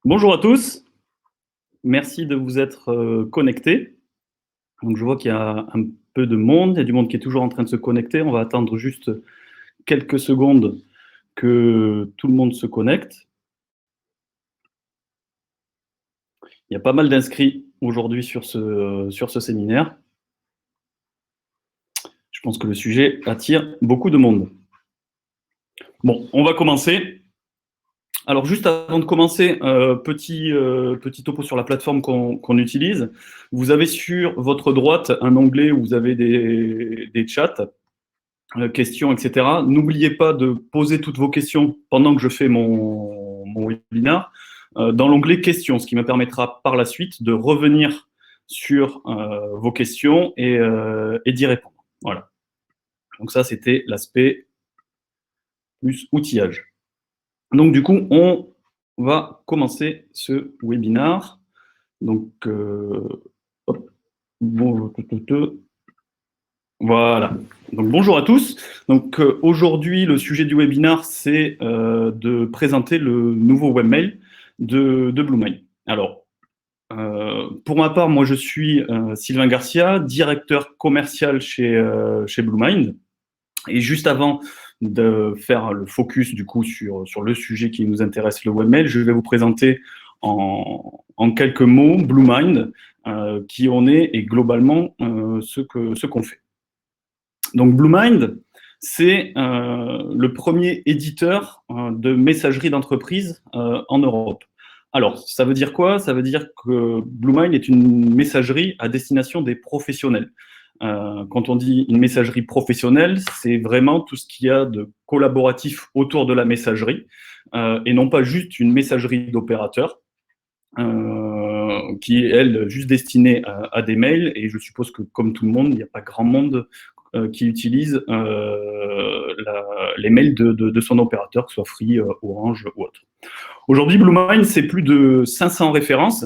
Bonjour à tous, merci de vous être connectés. Donc je vois qu'il y a un peu de monde, il y a du monde qui est toujours en train de se connecter. On va attendre juste quelques secondes que tout le monde se connecte. Il y a pas mal d'inscrits aujourd'hui sur ce séminaire. Je pense que le sujet attire beaucoup de monde. Bon, on va commencer. Alors juste avant de commencer, petit topo sur la plateforme qu'on utilise. Vous avez sur votre droite un onglet où vous avez des chats, questions, etc. N'oubliez pas de poser toutes vos questions pendant que je fais mon webinaire dans l'onglet questions, ce qui me permettra par la suite de revenir sur vos questions et d'y répondre. Voilà. Donc ça, c'était l'aspect plus outillage. Donc du coup, on va commencer ce webinaire. Donc, hop, bon, voilà. Donc bonjour à tous. Donc aujourd'hui, le sujet du webinaire, c'est de présenter le nouveau webmail de Bluemind. Alors, pour ma part, moi je suis Sylvain Garcia, directeur commercial chez Bluemind. Et juste avant de faire le focus du coup sur le sujet qui nous intéresse, le webmail, je vais vous présenter en quelques mots Bluemind, qui on est et globalement ce qu'on fait. Donc Bluemind, c'est le premier éditeur de messagerie d'entreprise en Europe. Alors, ça veut dire quoi? Ça veut dire que Bluemind est une messagerie à destination des professionnels. Quand on dit une messagerie professionnelle, c'est vraiment tout ce qu'il y a de collaboratif autour de la messagerie, et non pas juste une messagerie d'opérateurs, qui est, elle, juste destinée à des mails. Et je suppose que, comme tout le monde, il n'y a pas grand monde qui utilise les mails de son opérateur, que ce soit Free, Orange ou autre. Aujourd'hui, Bluemind, c'est plus de 500 références,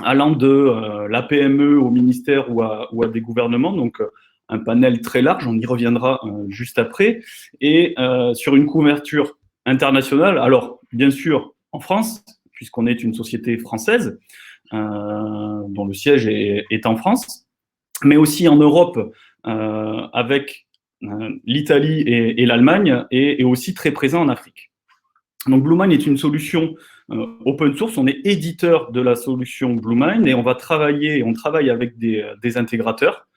allant de la PME au ministère ou à des gouvernements, donc un panel très large, on y reviendra juste après, et sur une couverture internationale. Alors, bien sûr, en France, puisqu'on est une société française, dont le siège est en France, mais aussi en Europe, avec l'Italie et l'Allemagne, et aussi très présent en Afrique. Donc Bluemind est une solution open source, on est éditeur de la solution Bluemind, et on travaille avec des intégrateurs,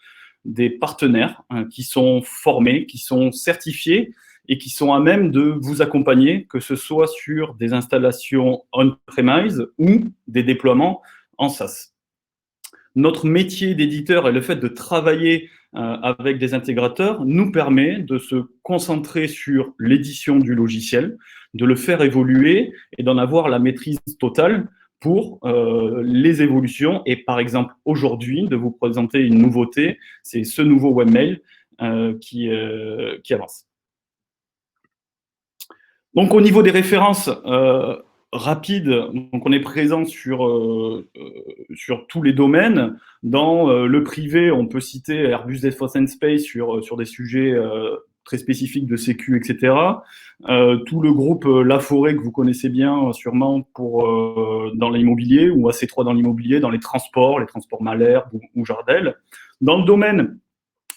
des partenaires qui sont formés, qui sont certifiés et qui sont à même de vous accompagner, que ce soit sur des installations on-premise ou des déploiements en SaaS. Notre métier d'éditeur et le fait de travailler avec des intégrateurs nous permet de se concentrer sur l'édition du logiciel, de le faire évoluer et d'en avoir la maîtrise totale pour les évolutions. Et par exemple, aujourd'hui, de vous présenter une nouveauté, c'est ce nouveau webmail qui avance. Donc au niveau des références rapides, donc on est présent sur tous les domaines. Dans le privé, on peut citer Airbus Defence and Space sur des sujets très spécifiques de sécu, etc. Tout le groupe Laforêt que vous connaissez bien sûrement dans l'immobilier, ou AC3 dans l'immobilier, dans les transports Malherbe ou Jardel. Dans le domaine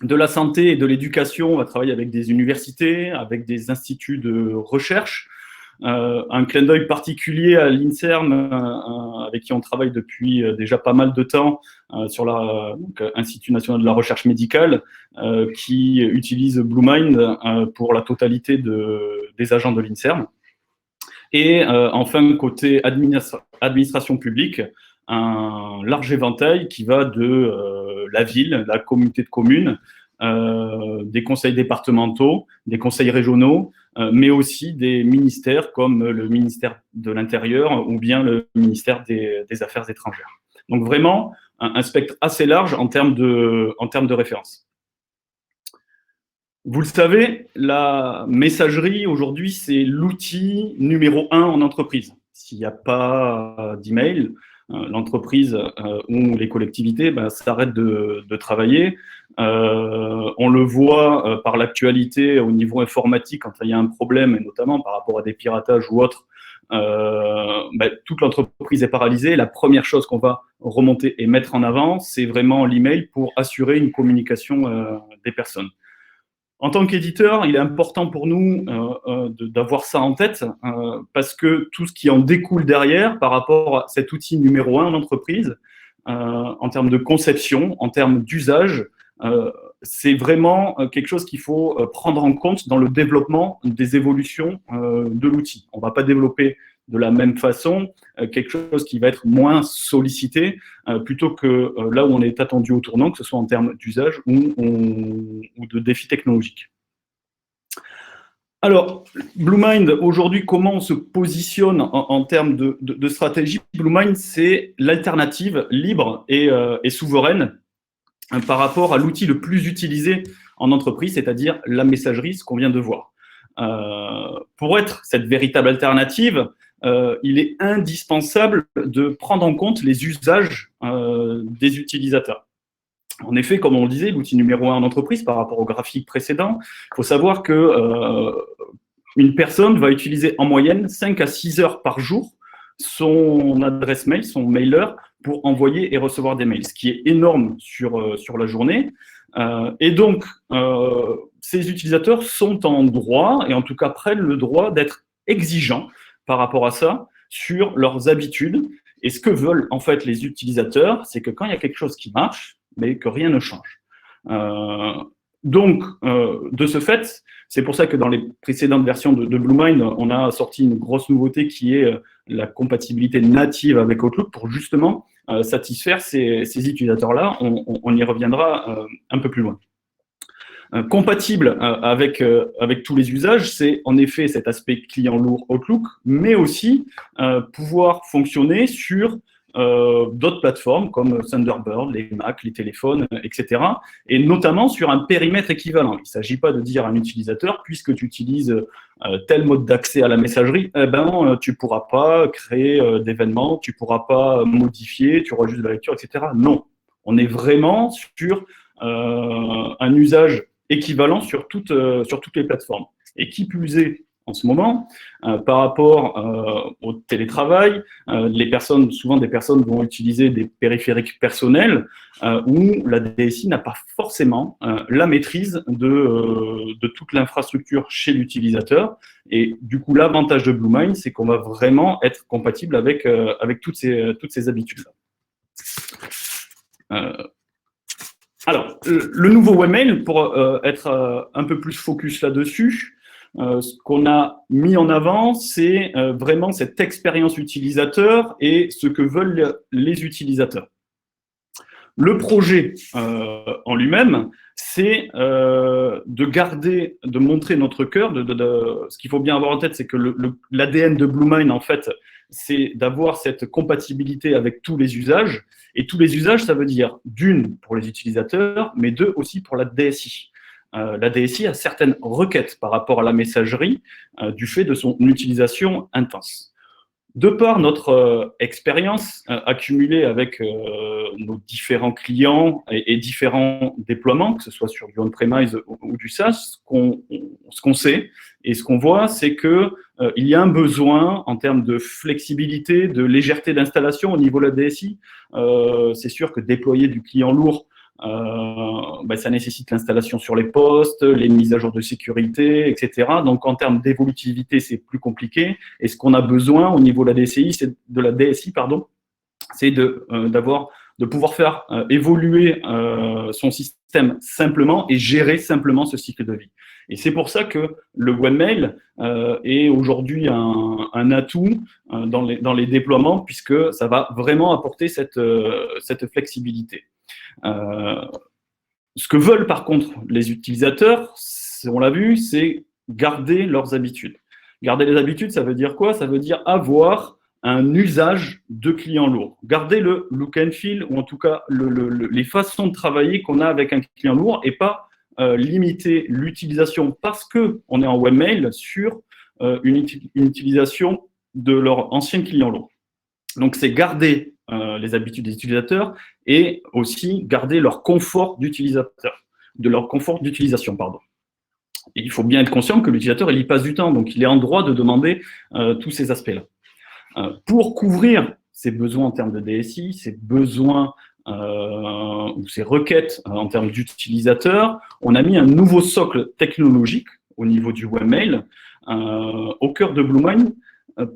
de la santé et de l'éducation, on va travailler avec des universités, avec des instituts de recherche. Un clin d'œil particulier à l'INSERM, avec qui on travaille depuis déjà pas mal de temps, sur l'Institut national de la recherche médicale, qui utilise Bluemind pour la totalité des agents de l'INSERM. Et enfin, côté administration publique, un large éventail qui va de la ville, la communauté de communes, des conseils départementaux, des conseils régionaux, mais aussi des ministères comme le ministère de l'Intérieur ou bien le ministère des Affaires étrangères. Donc vraiment, un spectre assez large en termes de références. Vous le savez, la messagerie, aujourd'hui, c'est l'outil numéro 1 en entreprise. S'il n'y a pas d'email, l'entreprise ou les collectivités s'arrêtent de travailler. On le voit par l'actualité au niveau informatique, quand il y a un problème, et notamment par rapport à des piratages ou autres, toute l'entreprise est paralysée. La première chose qu'on va remonter et mettre en avant, c'est vraiment l'email pour assurer une communication des personnes. En tant qu'éditeur, il est important pour nous d'avoir ça en tête parce que tout ce qui en découle derrière par rapport à cet outil numéro 1 en entreprise, en termes de conception, en termes d'usage, c'est vraiment quelque chose qu'il faut prendre en compte dans le développement des évolutions de l'outil. On ne va pas développer de la même façon quelque chose qui va être moins sollicité plutôt que là où on est attendu au tournant, que ce soit en termes d'usage ou de défis technologiques. Alors, Bluemind, aujourd'hui, comment on se positionne en termes de stratégie? Bluemind, c'est l'alternative libre et souveraine par rapport à l'outil le plus utilisé en entreprise, c'est-à-dire la messagerie, ce qu'on vient de voir. Pour être cette véritable alternative, il est indispensable de prendre en compte les usages des utilisateurs. En effet, comme on le disait, l'outil numéro 1 en entreprise par rapport au graphique précédent, il faut savoir que une personne va utiliser en moyenne 5 à 6 heures par jour son adresse mail, son mailer, pour envoyer et recevoir des mails, ce qui est énorme sur la journée. Et donc, ces utilisateurs sont en droit, et en tout cas prennent le droit d'être exigeants par rapport à ça, sur leurs habitudes. Et ce que veulent en fait les utilisateurs, c'est que quand il y a quelque chose qui marche, mais que rien ne change. Donc, de ce fait, c'est pour ça que dans les précédentes versions de Bluemind, on a sorti une grosse nouveauté qui est la compatibilité native avec Outlook pour justement satisfaire ces utilisateurs-là. On y reviendra un peu plus loin. Compatible avec tous les usages, c'est en effet cet aspect client lourd Outlook, mais aussi pouvoir fonctionner sur d'autres plateformes comme Thunderbird, les Mac, les téléphones, etc. Et notamment sur un périmètre équivalent. Il ne s'agit pas de dire à un utilisateur, puisque tu utilises tel mode d'accès à la messagerie, tu ne pourras pas créer d'événements, tu ne pourras pas modifier, tu auras juste de la lecture, etc. Non, on est vraiment sur un usage équivalent sur toutes les plateformes. Et qui plus est, en ce moment, par rapport au télétravail, souvent des personnes vont utiliser des périphériques personnels où la DSI n'a pas forcément la maîtrise de toute l'infrastructure chez l'utilisateur. Et du coup, l'avantage de Bluemind, c'est qu'on va vraiment être compatible avec toutes ces habitudes-là. Alors, le nouveau webmail, pour être un peu plus focus là-dessus, ce qu'on a mis en avant, c'est vraiment cette expérience utilisateur et ce que veulent les utilisateurs. Le projet en lui-même, c'est de montrer notre cœur. Ce qu'il faut bien avoir en tête, c'est que l'ADN de Bluemind, en fait, c'est d'avoir cette compatibilité avec tous les usages. Et tous les usages, ça veut dire d'une pour les utilisateurs, mais deux aussi pour la DSI. La DSI a certaines requêtes par rapport à la messagerie du fait de son utilisation intense. De par notre expérience accumulée avec nos différents clients et différents déploiements, que ce soit sur du on-premise ou du SaaS, ce qu'on sait et ce qu'on voit, c'est qu'il y a un besoin en termes de flexibilité, de légèreté d'installation au niveau de la DSI. C'est sûr que déployer du client lourd, ça nécessite l'installation sur les postes, les mises à jour de sécurité, etc. Donc, en termes d'évolutivité, c'est plus compliqué. Et ce qu'on a besoin au niveau de la DSI, c'est de pouvoir faire évoluer son système simplement et gérer simplement ce cycle de vie. Et c'est pour ça que le webmail est aujourd'hui un atout dans les déploiements, puisque ça va vraiment apporter cette flexibilité. Ce que veulent par contre les utilisateurs, on l'a vu, c'est garder leurs habitudes. Garder les habitudes, ça veut dire quoi? Ça veut dire avoir un usage de client lourd. Garder le look and feel, ou en tout cas les façons de travailler qu'on a avec un client lourd, et pas limiter l'utilisation parce qu'on est en webmail sur une utilisation de leur ancien client lourd. Donc, c'est garder les habitudes des utilisateurs et aussi garder leur confort d'utilisation, pardon. Et il faut bien être conscient que l'utilisateur, il y passe du temps, donc il est en droit de demander tous ces aspects-là. Pour couvrir ces besoins en termes de DSI, ces besoins ou ces requêtes en termes d'utilisateurs, on a mis un nouveau socle technologique au niveau du webmail au cœur de Bluemind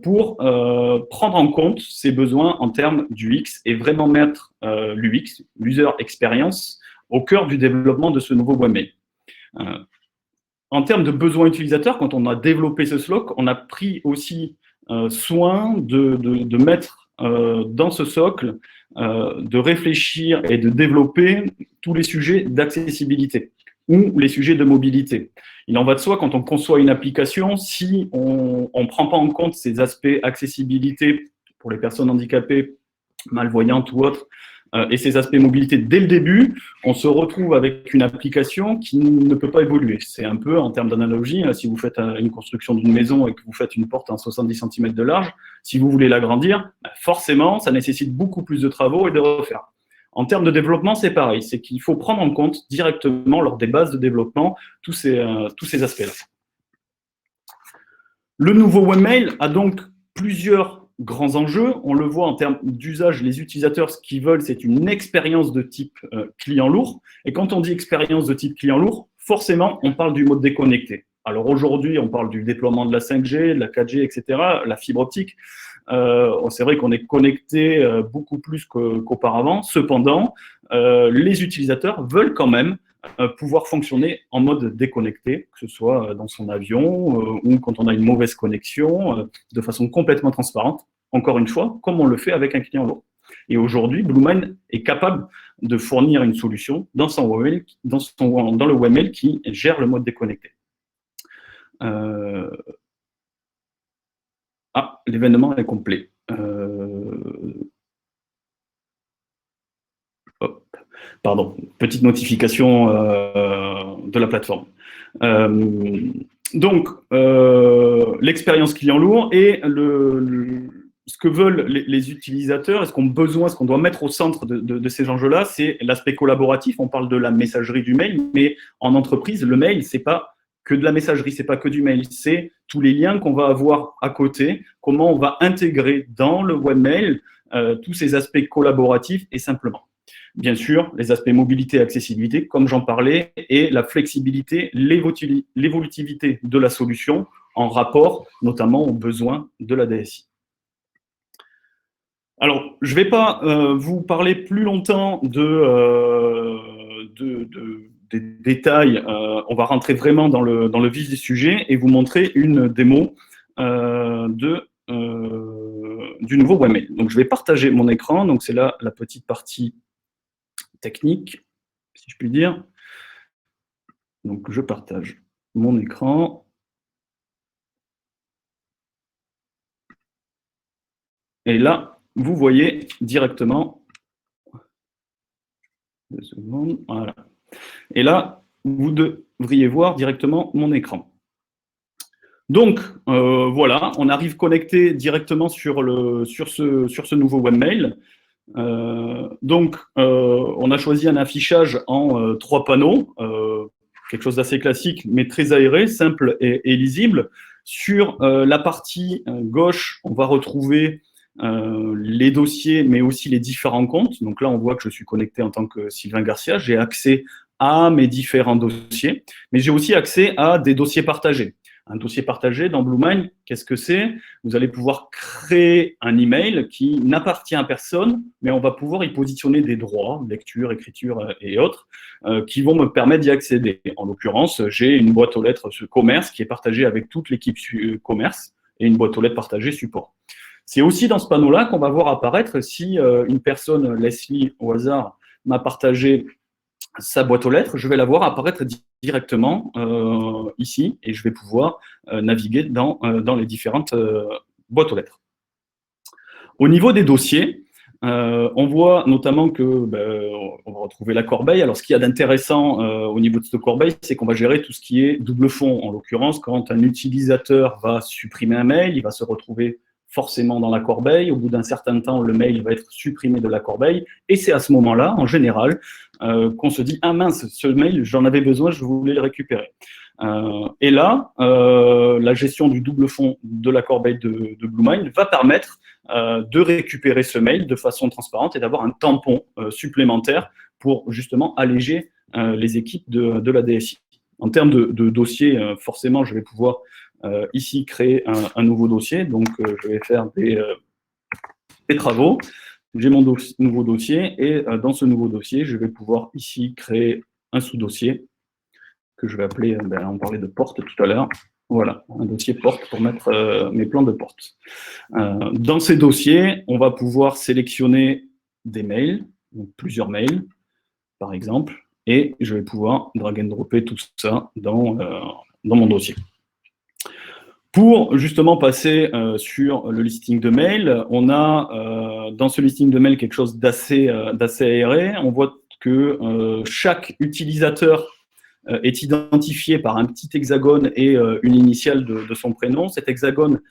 pour prendre en compte ces besoins en termes du X et vraiment mettre l'UX, l'user experience, au cœur du développement de ce nouveau webmail. En termes de besoins utilisateurs, quand on a développé ce socle, on a pris aussi soin de mettre dans ce socle, de réfléchir et de développer tous les sujets d'accessibilité ou les sujets de mobilité. Il en va de soi, quand on conçoit une application, si on ne prend pas en compte ces aspects accessibilité pour les personnes handicapées, malvoyantes ou autres, et ces aspects mobilité dès le début, on se retrouve avec une application qui ne peut pas évoluer. C'est un peu, en termes d'analogie, si vous faites une construction d'une maison et que vous faites une porte en 70 cm de large, si vous voulez l'agrandir, forcément, ça nécessite beaucoup plus de travaux et de refaire. En termes de développement, c'est pareil. C'est qu'il faut prendre en compte directement, lors des bases de développement, tous ces aspects-là. Le nouveau webmail a donc plusieurs grands enjeux. On le voit en termes d'usage, les utilisateurs, ce qu'ils veulent, c'est une expérience de type client lourd. Et quand on dit expérience de type client lourd, forcément, on parle du mode déconnecté. Alors aujourd'hui, on parle du déploiement de la 5G, de la 4G, etc., la fibre optique. C'est vrai qu'on est connecté beaucoup plus qu'auparavant. Cependant, les utilisateurs veulent quand même pouvoir fonctionner en mode déconnecté, que ce soit dans son avion ou quand on a une mauvaise connexion, de façon complètement transparente, encore une fois, comme on le fait avec un client lourd. Et aujourd'hui, Bluemind est capable de fournir une solution dans le webmail qui gère le mode déconnecté. L'événement est complet. Pardon, petite notification de la plateforme. Donc, l'expérience client lourd et ce que veulent les utilisateurs, ce qu'on doit mettre au centre de ces enjeux-là, c'est l'aspect collaboratif. On parle de la messagerie du mail, mais en entreprise, le mail, c'est pas que de la messagerie, c'est pas que du mail, c'est tous les liens qu'on va avoir à côté, comment on va intégrer dans le webmail tous ces aspects collaboratifs et simplement. Bien sûr, les aspects mobilité et accessibilité, comme j'en parlais, et la flexibilité, l'évolutivité de la solution en rapport notamment aux besoins de la DSI. Alors, je ne vais pas vous parler plus longtemps des détails. On va rentrer vraiment dans le vif du sujet et vous montrer une démo du nouveau webmail. Donc, je vais partager mon écran. Donc, c'est là la petite partie technique, si je puis dire. Donc, je partage mon écran. Et là, vous voyez directement. 2 secondes, voilà. Et là, vous devriez voir directement mon écran. Donc, voilà, on arrive connecté directement sur ce nouveau webmail. Donc, on a choisi un affichage en 3 panneaux, quelque chose d'assez classique, mais très aéré, simple et lisible. Sur la partie gauche, on va retrouver les dossiers, mais aussi les différents comptes. Donc là, on voit que je suis connecté en tant que Sylvain Garcia. J'ai accès à mes différents dossiers, mais j'ai aussi accès à des dossiers partagés. Un dossier partagé dans Bluemind, qu'est-ce que c'est? Vous allez pouvoir créer un email qui n'appartient à personne, mais on va pouvoir y positionner des droits, lecture, écriture et autres, qui vont me permettre d'y accéder. En l'occurrence, j'ai une boîte aux lettres commerce qui est partagée avec toute l'équipe commerce et une boîte aux lettres partagée support. C'est aussi dans ce panneau-là qu'on va voir apparaître si une personne, Leslie, au hasard, m'a partagé sa boîte aux lettres, je vais la voir apparaître directement ici et je vais pouvoir naviguer dans les différentes boîtes aux lettres. Au niveau des dossiers, on voit notamment que on va retrouver la corbeille. Alors, ce qu'il y a d'intéressant au niveau de cette corbeille, c'est qu'on va gérer tout ce qui est double fond. En l'occurrence, quand un utilisateur va supprimer un mail, il va se retrouver forcément dans la corbeille. Au bout d'un certain temps, le mail va être supprimé de la corbeille. Et c'est à ce moment-là, en général, qu'on se dit « Ah mince, ce mail, j'en avais besoin, je voulais le récupérer ». Et là, la gestion du double fond de la corbeille de Bluemind va permettre de récupérer ce mail de façon transparente et d'avoir un tampon supplémentaire pour justement alléger les équipes de la DSI. En termes de dossier, forcément, je vais pouvoir ici créer un nouveau dossier. Donc, je vais faire des travaux. J'ai mon nouveau dossier et dans ce nouveau dossier, je vais pouvoir ici créer un sous-dossier que je vais appeler, on parlait de porte tout à l'heure, voilà, un dossier porte pour mettre mes plans de porte. Dans ces dossiers, on va pouvoir sélectionner des mails, donc plusieurs mails, par exemple, et je vais pouvoir drag and dropper tout ça dans mon dossier. Pour justement passer sur le listing de mails, on a dans ce listing de mails quelque chose d'assez aéré. On voit que chaque utilisateur est identifié par un petit hexagone et une initiale de son prénom. Cet hexagone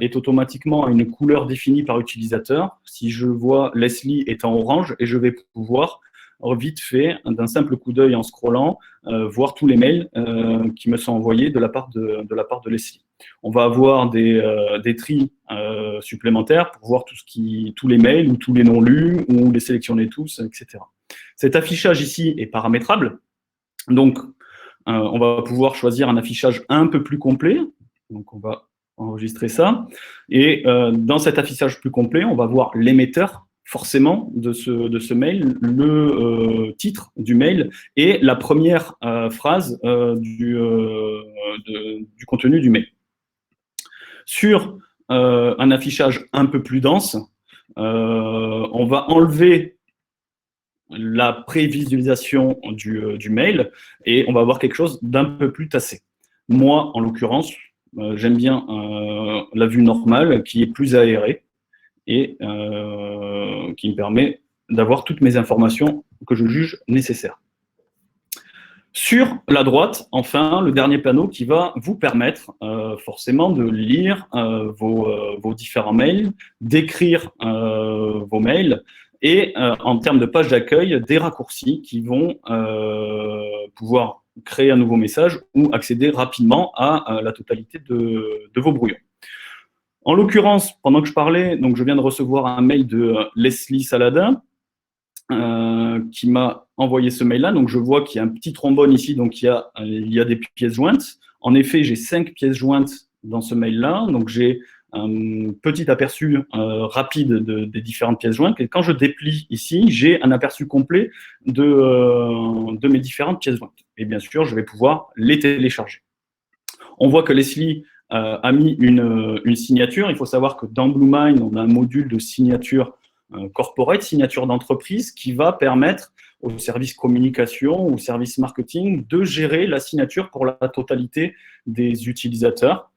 est automatiquement à une couleur définie par utilisateur. Si je vois Leslie est en orange, et je vais pouvoir vite fait, d'un simple coup d'œil en scrollant, voir tous les mails qui me sont envoyés de la part de Leslie. On va avoir des tris supplémentaires pour voir tous les mails ou tous les non lus, ou les sélectionner tous, etc. Cet affichage ici est paramétrable. Donc, on va pouvoir choisir un affichage un peu plus complet. Donc, on va enregistrer ça. Et dans cet affichage plus complet, on va voir l'émetteur, forcément, de ce mail, le titre du mail et la première phrase du contenu du mail. Sur un affichage un peu plus dense, on va enlever la prévisualisation du mail et on va avoir quelque chose d'un peu plus tassé. Moi, en l'occurrence, j'aime bien la vue normale qui est plus aérée et qui me permet d'avoir toutes mes informations que je juge nécessaires. Sur la droite, enfin, le dernier panneau qui va vous permettre forcément de lire vos différents mails, d'écrire vos mails, et en termes de page d'accueil, des raccourcis qui vont pouvoir créer un nouveau message ou accéder rapidement à la totalité de vos brouillons. En l'occurrence, pendant que je parlais, donc je viens de recevoir un mail de Leslie Saladin qui m'a envoyé ce mail-là. Donc je vois qu'il y a un petit trombone ici, donc il y a des pièces jointes. En effet, j'ai 5 pièces jointes dans ce mail-là, donc j'ai un petit aperçu rapide des différentes pièces jointes. Et quand je déplie ici, j'ai un aperçu complet de mes différentes pièces jointes. Et bien sûr, je vais pouvoir les télécharger. On voit que Leslie a mis une signature. Il faut savoir que dans Bluemind, on a un module de signature corporate, signature d'entreprise, qui va permettre au service communication ou au service marketing de gérer la signature pour la totalité des utilisateurs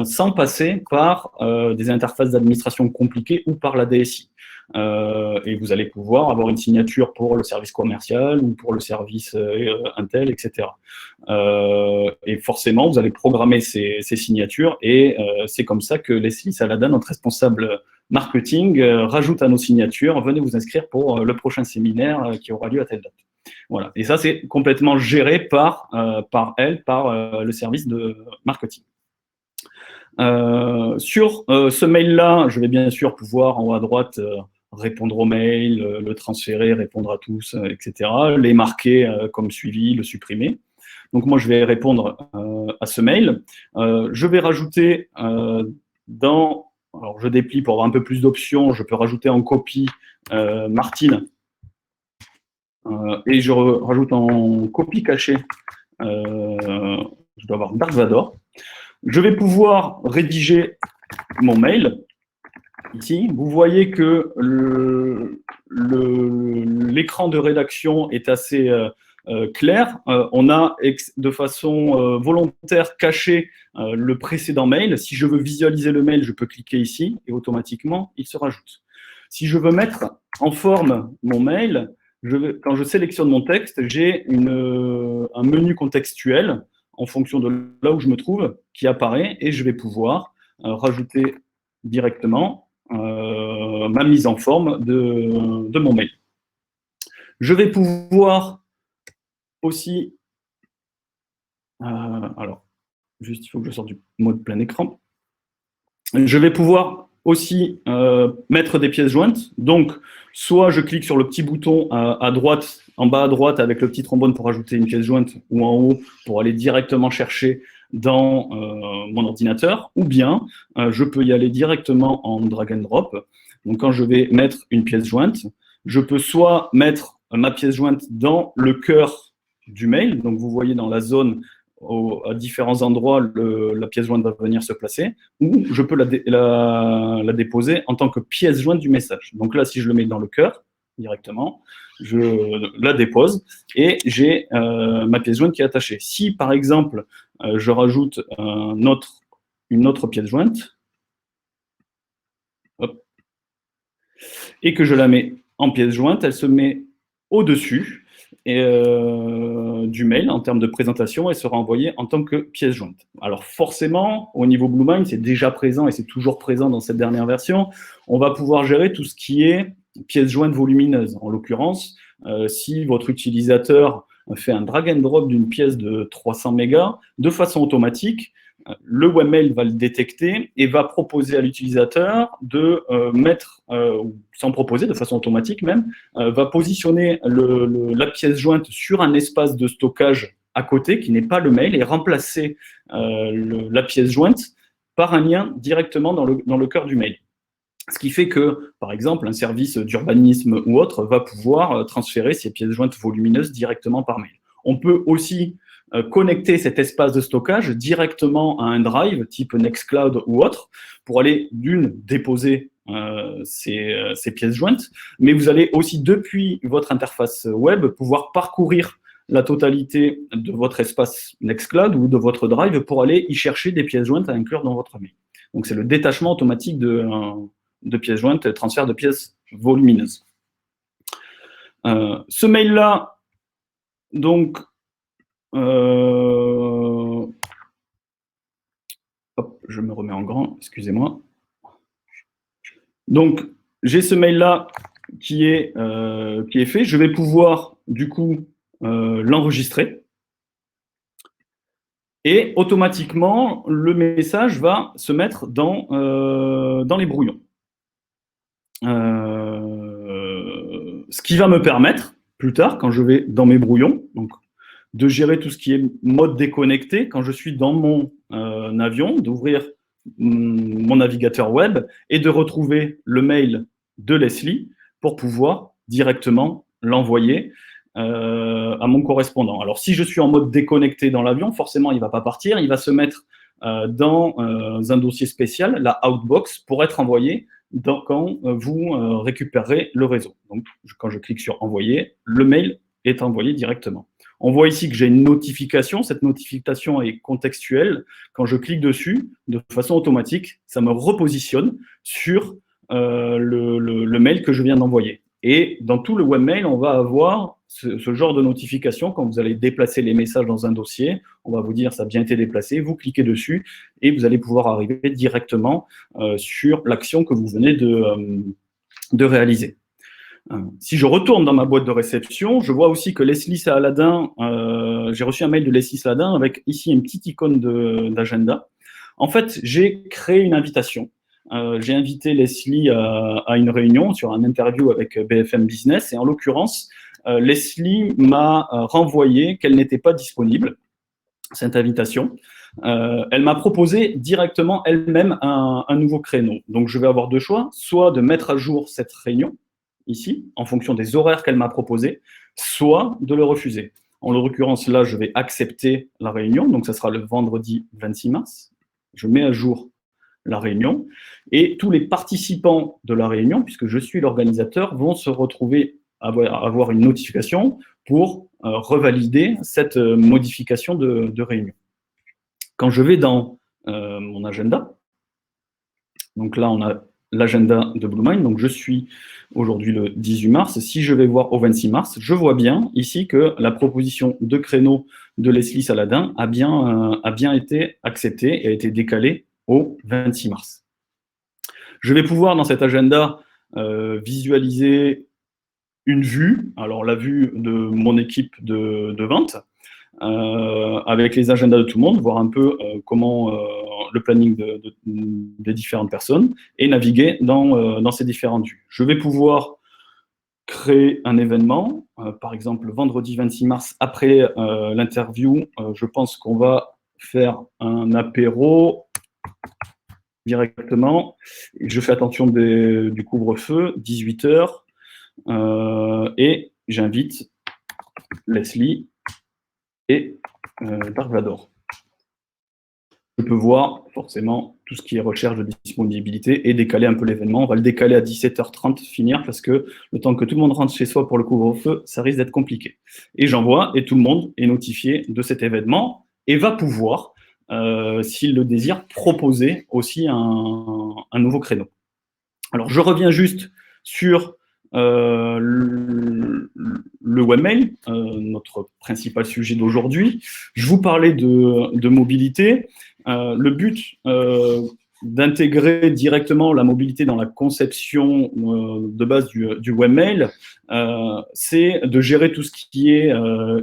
sans passer par des interfaces d'administration compliquées ou par la DSI. Et vous allez pouvoir avoir une signature pour le service commercial ou pour le service Intel, etc. Et forcément, vous allez programmer ces signatures et c'est comme ça que Leslie Saladin, notre responsable marketing, rajoute à nos signatures, venez vous inscrire pour le prochain séminaire qui aura lieu à telle date. Voilà. Et ça, c'est complètement géré par le service de marketing. Sur ce mail-là, je vais bien sûr pouvoir en haut à droite répondre aux mails, le transférer, répondre à tous, etc. Les marquer comme suivi, le supprimer. Donc moi, je vais répondre à ce mail. Je vais rajouter alors je déplie pour avoir un peu plus d'options, je peux rajouter en copie Martine et je rajoute en copie cachée, je dois avoir Dark Vador. Je vais pouvoir rédiger mon mail. Ici, vous voyez que l'écran de rédaction est assez clair. On a de façon volontaire caché le précédent mail. Si je veux visualiser le mail, je peux cliquer ici et automatiquement, il se rajoute. Si je veux mettre en forme mon mail, quand je sélectionne mon texte, j'ai un menu contextuel en fonction de là où je me trouve qui apparaît et je vais pouvoir rajouter directement ma mise en forme de mon mail. Je vais pouvoir aussi Alors, juste, il faut que je sorte du mode plein écran. Je vais pouvoir aussi mettre des pièces jointes. Donc, soit je clique sur le petit bouton à droite, en bas à droite, avec le petit trombone pour ajouter une pièce jointe, ou en haut pour aller directement chercher dans mon ordinateur, ou bien je peux y aller directement en drag and drop. Donc, quand je vais mettre une pièce jointe, je peux soit mettre ma pièce jointe dans le cœur du mail, donc vous voyez dans la zone à différents endroits, la pièce jointe va venir se placer, ou je peux la déposer en tant que pièce jointe du message. Donc là, si je le mets dans le cœur, directement, je la dépose et j'ai ma pièce jointe qui est attachée. Si, par exemple, je rajoute une autre pièce jointe, hop, et que je la mets en pièce jointe, elle se met au-dessus du mail en termes de présentation et sera envoyée en tant que pièce jointe. Alors forcément, au niveau BlueMind, c'est déjà présent et c'est toujours présent dans cette dernière version. On va pouvoir gérer tout ce qui est pièce jointe volumineuse. En l'occurrence, si votre utilisateur fait un drag and drop d'une pièce de 300 mégas de façon automatique, le webmail va le détecter et va proposer à l'utilisateur de mettre, sans proposer, de façon automatique même, va positionner la pièce jointe sur un espace de stockage à côté qui n'est pas le mail et remplacer la pièce jointe par un lien directement dans le cœur du mail. Ce qui fait que, par exemple, un service d'urbanisme ou autre va pouvoir transférer ces pièces jointes volumineuses directement par mail. On peut aussi connecter cet espace de stockage directement à un drive type Nextcloud ou autre pour aller déposer ces pièces jointes, mais vous allez aussi depuis votre interface web pouvoir parcourir la totalité de votre espace Nextcloud ou de votre drive pour aller y chercher des pièces jointes à inclure dans votre mail. Donc c'est le détachement automatique de pièces jointes, transfert de pièces volumineuses. Ce mail-là, donc, hop, je me remets en grand, excusez-moi. Donc, j'ai ce mail-là qui est fait. Je vais pouvoir, du coup, l'enregistrer. Et automatiquement, le message va se mettre dans les brouillons. Ce qui va me permettre, plus tard, quand je vais dans mes brouillons, donc, de gérer tout ce qui est mode déconnecté, quand je suis dans mon avion, d'ouvrir mon navigateur web et de retrouver le mail de Leslie pour pouvoir directement l'envoyer à mon correspondant. Alors, si je suis en mode déconnecté dans l'avion, forcément, il ne va pas partir, il va se mettre dans un dossier spécial, la Outbox, pour être envoyé quand vous récupérez le réseau. Donc, quand je clique sur envoyer, le mail est envoyé directement. On voit ici que j'ai une notification. Cette notification est contextuelle. Quand je clique dessus, de façon automatique, ça me repositionne sur le mail que je viens d'envoyer. Et dans tout le webmail, on va avoir ce genre de notification. Quand vous allez déplacer les messages dans un dossier, on va vous dire ça a bien été déplacé, vous cliquez dessus et vous allez pouvoir arriver directement sur l'action que vous venez de réaliser. Si je retourne dans ma boîte de réception, je vois aussi que Leslie Saladin, j'ai reçu un mail de Leslie Saladin avec ici une petite icône d'agenda. En fait, j'ai créé une invitation. J'ai invité Leslie à une réunion sur un interview avec BFM Business et en l'occurrence, Leslie m'a renvoyé qu'elle n'était pas disponible, cette invitation. Elle m'a proposé directement elle-même un nouveau créneau. Donc, je vais avoir deux choix, soit de mettre à jour cette réunion, ici, en fonction des horaires qu'elle m'a proposés, soit de le refuser. En l'occurrence, là, je vais accepter la réunion, donc ça sera le vendredi 26 mars. Je mets à jour la réunion, et tous les participants de la réunion, puisque je suis l'organisateur, vont se retrouver à avoir une notification pour revalider cette modification de réunion. Quand je vais dans mon agenda, donc là, on a l'agenda de BlueMind, donc je suis aujourd'hui le 18 mars. Si je vais voir au 26 mars, je vois bien ici que la proposition de créneau de Leslie Saladin a bien été acceptée et a été décalée au 26 mars. Je vais pouvoir, dans cet agenda, visualiser une vue, alors la vue de mon équipe de vente, avec les agendas de tout le monde, voir un peu comment le planning des différentes personnes et naviguer dans ces différentes vues. Je vais pouvoir créer un événement, par exemple vendredi 26 mars, après l'interview, je pense qu'on va faire un apéro directement. Je fais attention du couvre-feu, 18h, et j'invite Leslie et Dark Vador. Je peux voir forcément tout ce qui est recherche de disponibilité et décaler un peu l'événement. On va le décaler à 17h30, finir, parce que le temps que tout le monde rentre chez soi pour le couvre-feu, ça risque d'être compliqué. Et j'envoie, et tout le monde est notifié de cet événement et va pouvoir, s'il le désire, proposer aussi un nouveau créneau. Alors, je reviens juste sur le webmail, notre principal sujet d'aujourd'hui. Je vous parlais de mobilité. Le but d'intégrer directement la mobilité dans la conception de base du webmail, c'est de gérer tout ce qui est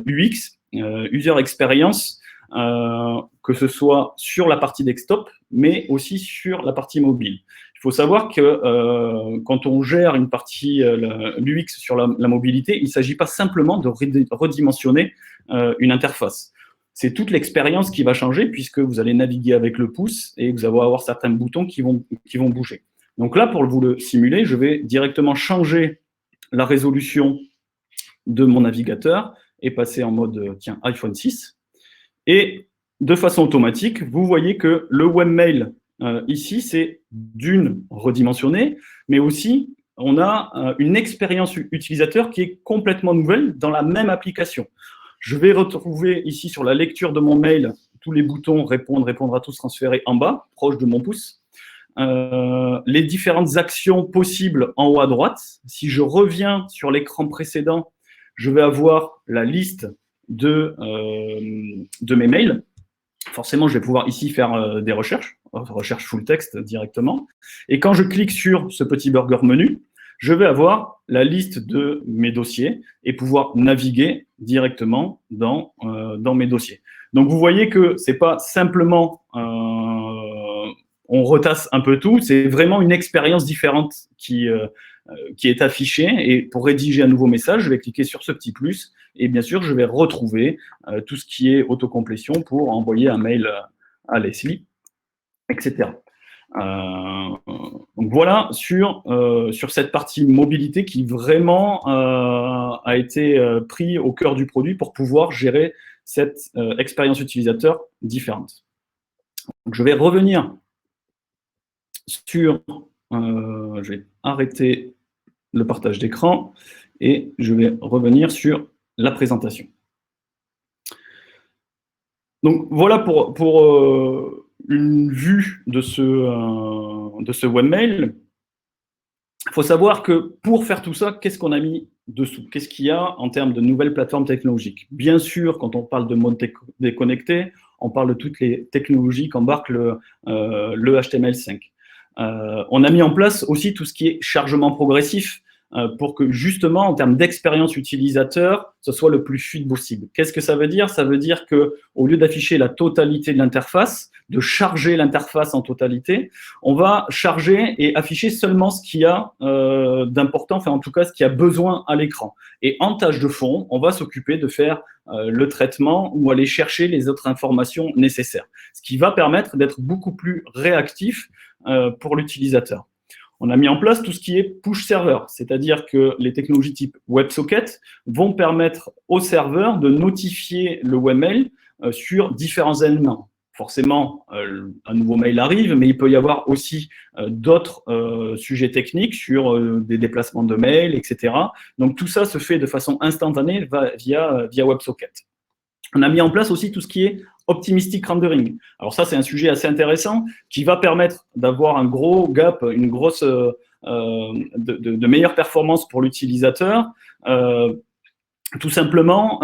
UX, User Experience, que ce soit sur la partie desktop, mais aussi sur la partie mobile. Il faut savoir que quand on gère une partie, l'UX sur la mobilité, il ne s'agit pas simplement de redimensionner une interface. C'est toute l'expérience qui va changer, puisque vous allez naviguer avec le pouce et vous allez avoir certains boutons qui vont bouger. Donc là, pour vous le simuler, je vais directement changer la résolution de mon navigateur et passer en mode iPhone 6. Et de façon automatique, vous voyez que le webmail, ici, c'est d'une redimensionné, mais aussi on a une expérience utilisateur qui est complètement nouvelle dans la même application. Je vais retrouver ici sur la lecture de mon mail tous les boutons répondre, répondre à tous, transférer en bas, proche de mon pouce. Les différentes actions possibles en haut à droite. Si je reviens sur l'écran précédent, je vais avoir la liste de mes mails. Forcément, je vais pouvoir ici faire des recherches full text directement. Et quand je clique sur ce petit burger menu, je vais avoir la liste de mes dossiers et pouvoir naviguer directement dans mes dossiers. Donc, vous voyez que ce n'est pas simplement on retasse un peu tout, c'est vraiment une expérience différente qui est affichée. Et pour rédiger un nouveau message, je vais cliquer sur ce petit plus. Et bien sûr, je vais retrouver tout ce qui est autocomplétion pour envoyer un mail à Leslie, etc. Donc voilà sur cette partie mobilité qui vraiment a été pris au cœur du produit pour pouvoir gérer cette expérience utilisateur différente. Donc je vais revenir sur, je vais arrêter le partage d'écran et je vais revenir sur la présentation. Donc voilà pour une vue de ce webmail. Il faut savoir que pour faire tout ça, qu'est-ce qu'on a mis dessous? Qu'est-ce qu'il y a en termes de nouvelles plateformes technologiques? Bien sûr, quand on parle de mode déconnecté, on parle de toutes les technologies qu'embarque le HTML5. On a mis en place aussi tout ce qui est chargement progressif pour que justement, en termes d'expérience utilisateur, ce soit le plus fluide possible. Qu'est-ce que ça veut dire? Ça veut dire qu'au lieu d'afficher la totalité de l'interface, de charger l'interface en totalité, on va charger et afficher seulement ce qu'il y a d'important, enfin en tout cas ce qui a besoin à l'écran. Et en tâche de fond, on va s'occuper de faire le traitement ou aller chercher les autres informations nécessaires, ce qui va permettre d'être beaucoup plus réactif pour l'utilisateur. On a mis en place tout ce qui est push server, c'est-à-dire que les technologies type WebSocket vont permettre au serveur de notifier le webmail sur différents éléments. Forcément, un nouveau mail arrive, mais il peut y avoir aussi d'autres sujets techniques sur des déplacements de mails, etc. Donc tout ça se fait de façon instantanée via WebSocket. On a mis en place aussi tout ce qui est optimistic rendering. Alors ça, c'est un sujet assez intéressant qui va permettre d'avoir un gros gap, une grosse de meilleure performance pour l'utilisateur. Tout simplement,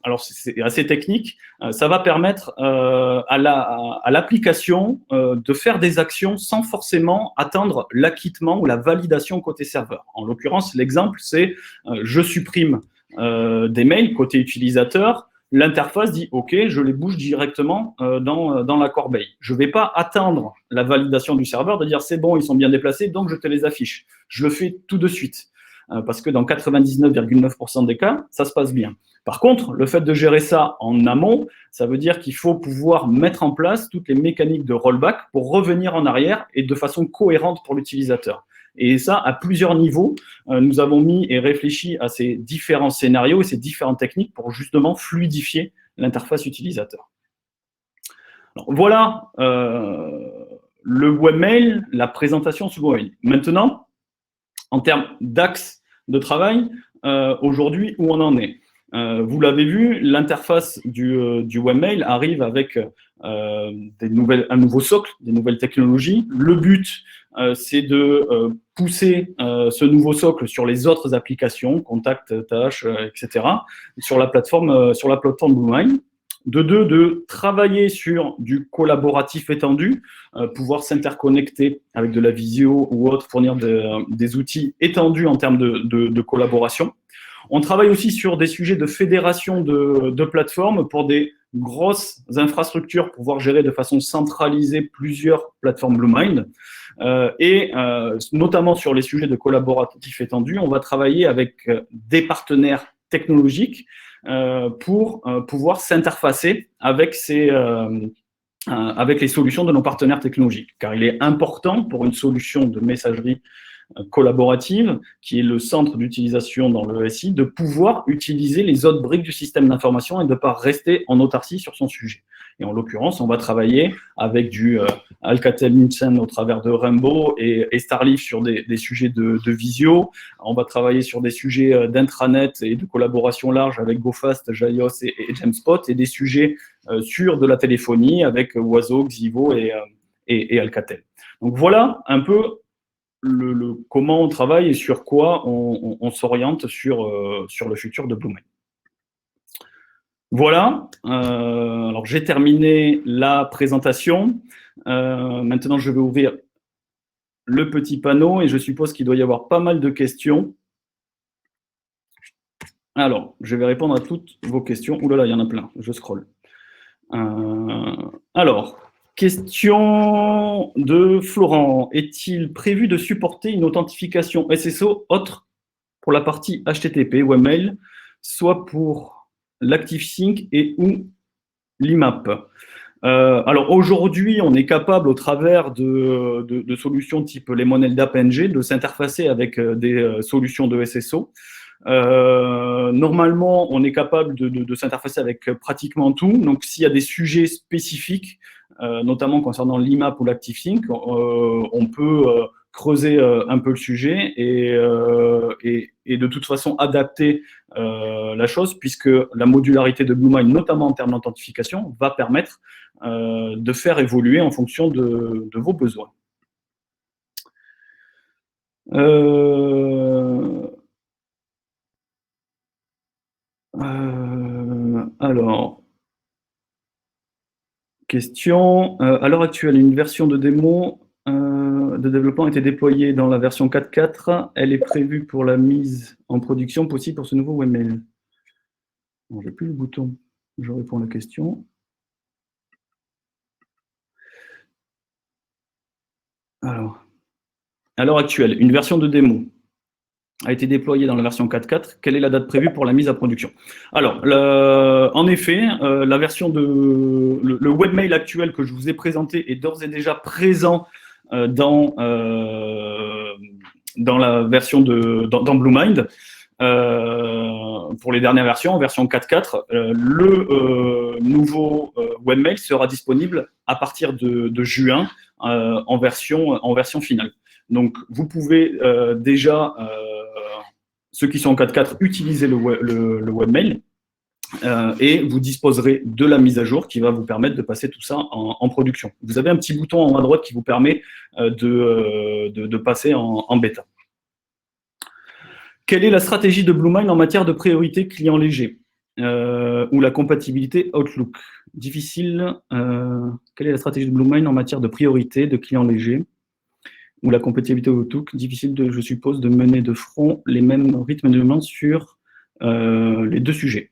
alors c'est assez technique, ça va permettre à l'application de faire des actions sans forcément attendre l'acquittement ou la validation côté serveur. En l'occurrence, l'exemple, c'est je supprime des mails côté utilisateur. l'interface dit « Ok, je les bouge directement dans la corbeille ». Je ne vais pas attendre la validation du serveur de dire « C'est bon, ils sont bien déplacés, donc je te les affiche ». Je le fais tout de suite, parce que dans 99,9% des cas, ça se passe bien. Par contre, le fait de gérer ça en amont, ça veut dire qu'il faut pouvoir mettre en place toutes les mécaniques de rollback pour revenir en arrière et de façon cohérente pour l'utilisateur. Et ça, à plusieurs niveaux, nous avons mis et réfléchi à ces différents scénarios et ces différentes techniques pour justement fluidifier l'interface utilisateur. Alors, voilà le webmail, la présentation sous webmail. Maintenant, en termes d'axe de travail, aujourd'hui, où on en est? Vous l'avez vu, l'interface du webmail arrive avec un nouveau socle, des nouvelles technologies. Le but, c'est de pousser ce nouveau socle sur les autres applications, contacts, tâches, etc., sur la plateforme Bluemind. De deux, de travailler sur du collaboratif étendu, pouvoir s'interconnecter avec de la visio ou autre, fournir des outils étendus en termes de collaboration. On travaille aussi sur des sujets de fédération de plateformes pour des grosses infrastructures, pour pouvoir gérer de façon centralisée plusieurs plateformes Bluemind. Et notamment sur les sujets de collaboratif étendu, on va travailler avec des partenaires technologiques pour pouvoir s'interfacer avec les solutions de nos partenaires technologiques. Car il est important pour une solution de messagerie collaborative, qui est le centre d'utilisation dans le SI, de pouvoir utiliser les autres briques du système d'information et de ne pas rester en autarcie sur son sujet. Et en l'occurrence, on va travailler avec du Alcatel-Lucent au travers de Rainbow et Starleaf sur des sujets de visio. On va travailler sur des sujets d'intranet et de collaboration large avec GoFast, Jaios et Gemspot, et des sujets sur de la téléphonie avec Oiseau, Xivo et Alcatel. Donc voilà un peu comment on travaille et sur quoi on s'oriente sur le futur de Bluemind. Voilà, alors j'ai terminé la présentation. Maintenant, je vais ouvrir le petit panneau et je suppose qu'il doit y avoir pas mal de questions. Alors, je vais répondre à toutes vos questions. Ouh là là, il y en a plein, je scrolle. Alors, question de Florent. Est-il prévu de supporter une authentification SSO autre pour la partie HTTP, webmail, soit pour l'ActiveSync et ou l'IMAP? Alors aujourd'hui, on est capable, au travers de solutions type LemonLDAP-NG, de s'interfacer avec des solutions de SSO. Normalement, on est capable de s'interfacer avec pratiquement tout. Donc, s'il y a des sujets spécifiques, notamment concernant l'IMAP ou l'ActiveSync, on peut creuser un peu le sujet et de toute façon adapter la chose, puisque la modularité de Bluemind, notamment en termes d'authentification, va permettre de faire évoluer en fonction de vos besoins. Alors, question. À l'heure actuelle, une version de démo de développement a été déployée dans la version 4.4. Elle est prévue pour la mise en production possible pour ce nouveau webmail. Je n'ai plus le bouton. Je réponds à la question. Alors, à l'heure actuelle, une version de démo a été déployée dans la version 4.4. Quelle est la date prévue pour la mise à production? Alors, en effet, la version le webmail actuel que je vous ai présenté est d'ores et déjà présent dans la version dans Bluemind. Pour les dernières versions, en version 4.4, le nouveau webmail sera disponible à partir de juin en version finale. Donc, vous pouvez déjà, ceux qui sont en 4.4, utiliser le webmail et vous disposerez de la mise à jour qui va vous permettre de passer tout ça en production. Vous avez un petit bouton en haut à droite qui vous permet de passer en bêta. Quelle est la stratégie de Bluemind en matière de priorité client léger ou la compatibilité Outlook? Difficile. Quelle est la stratégie de Bluemind en matière de priorité de client léger ou la compatibilité Outlook? Difficile, je suppose, de mener de front les mêmes rythmes de développement sur les deux sujets.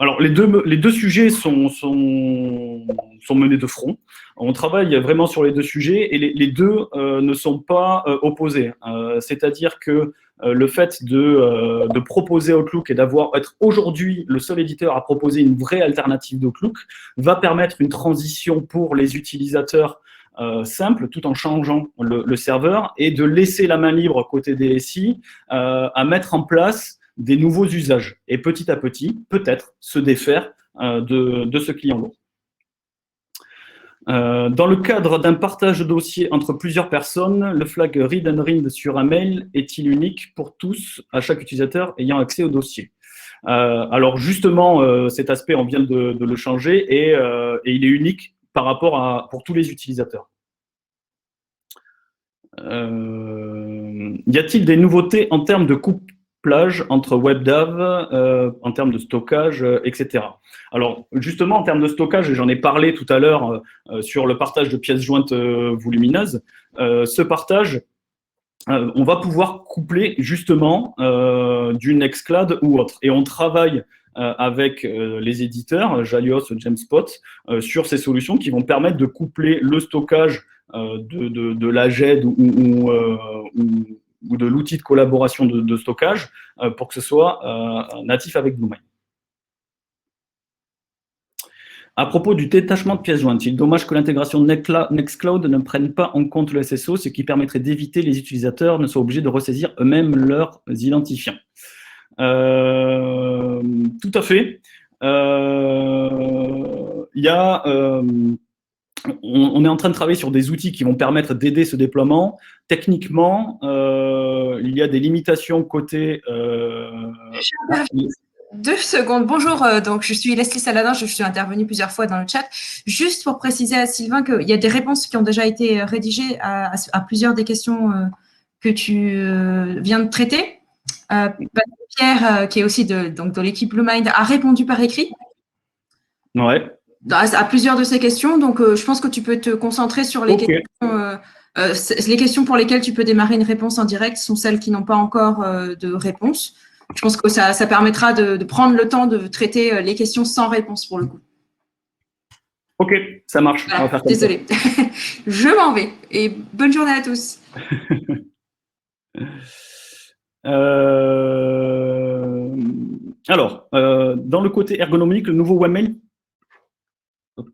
Alors, les deux sujets sont menés de front. On travaille vraiment sur les deux sujets et les deux ne sont pas opposés. C'est-à-dire que le fait de proposer Outlook et être aujourd'hui le seul éditeur à proposer une vraie alternative d'Outlook va permettre une transition pour les utilisateurs simple, tout en changeant le serveur, et de laisser la main libre côté DSI à mettre en place des nouveaux usages et petit à petit, peut-être, se défaire de ce client lourd. Dans le cadre d'un partage de dossier entre plusieurs personnes, le flag read and read sur un mail est-il unique pour tous, à chaque utilisateur ayant accès au dossier? Alors justement, cet aspect, on vient de le changer et il est unique par rapport pour tous les utilisateurs. Y a-t-il des nouveautés en termes de couplage entre WebDAV, en termes de stockage, etc. Alors, justement, en termes de stockage, et j'en ai parlé tout à l'heure sur le partage de pièces jointes volumineuses, ce partage, on va pouvoir coupler justement du Nextcloud ou autre. Et on travaille avec les éditeurs, Jalios, Gemspot, sur ces solutions qui vont permettre de coupler le stockage de la GED ou de l'outil de collaboration de stockage pour que ce soit natif avec BlueMind. À propos du détachement de pièces jointes, il est dommage que l'intégration Nextcloud ne prenne pas en compte le SSO, ce qui permettrait d'éviter les utilisateurs ne soient obligés de ressaisir eux-mêmes leurs identifiants. Tout à fait. On est en train de travailler sur des outils qui vont permettre d'aider ce déploiement. Techniquement, il y a des limitations côté… 2 secondes. Bonjour, donc je suis Leslie Saladin, je suis intervenue plusieurs fois dans le chat. Juste pour préciser à Sylvain qu'il y a des réponses qui ont déjà été rédigées à plusieurs des questions que tu viens de traiter. Pierre, qui est aussi de l'équipe BlueMind, a répondu par écrit. Ouais. À plusieurs de ces questions, donc je pense que tu peux te concentrer sur les questions. Les questions pour lesquelles tu peux démarrer une réponse en direct sont celles qui n'ont pas encore de réponse. Je pense que ça permettra de prendre le temps de traiter les questions sans réponse pour le coup. Ok, ça marche. Voilà, on va faire comme désolée. Je m'en vais et bonne journée à tous. Alors, dans le côté ergonomique, le nouveau webmail…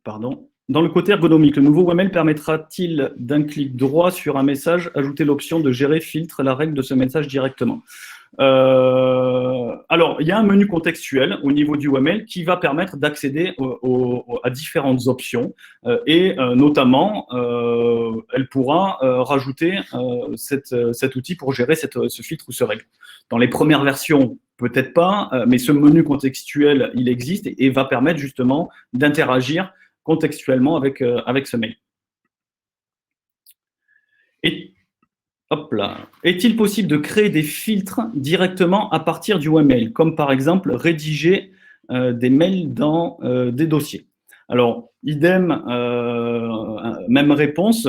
Pardon. Dans le côté ergonomique, le nouveau webmail permettra-t-il d'un clic droit sur un message, ajouter l'option de gérer filtre la règle de ce message directement? Alors, il y a un menu contextuel au niveau du webmail qui va permettre d'accéder à différentes options et notamment, elle pourra rajouter cet outil pour gérer ce filtre ou ce règle. Dans les premières versions, peut-être pas, mais ce menu contextuel, il existe et va permettre justement d'interagir contextuellement avec ce mail. Hop là. Est-il possible de créer des filtres directement à partir du webmail, comme par exemple rédiger des mails dans des dossiers? Alors, idem, même réponse.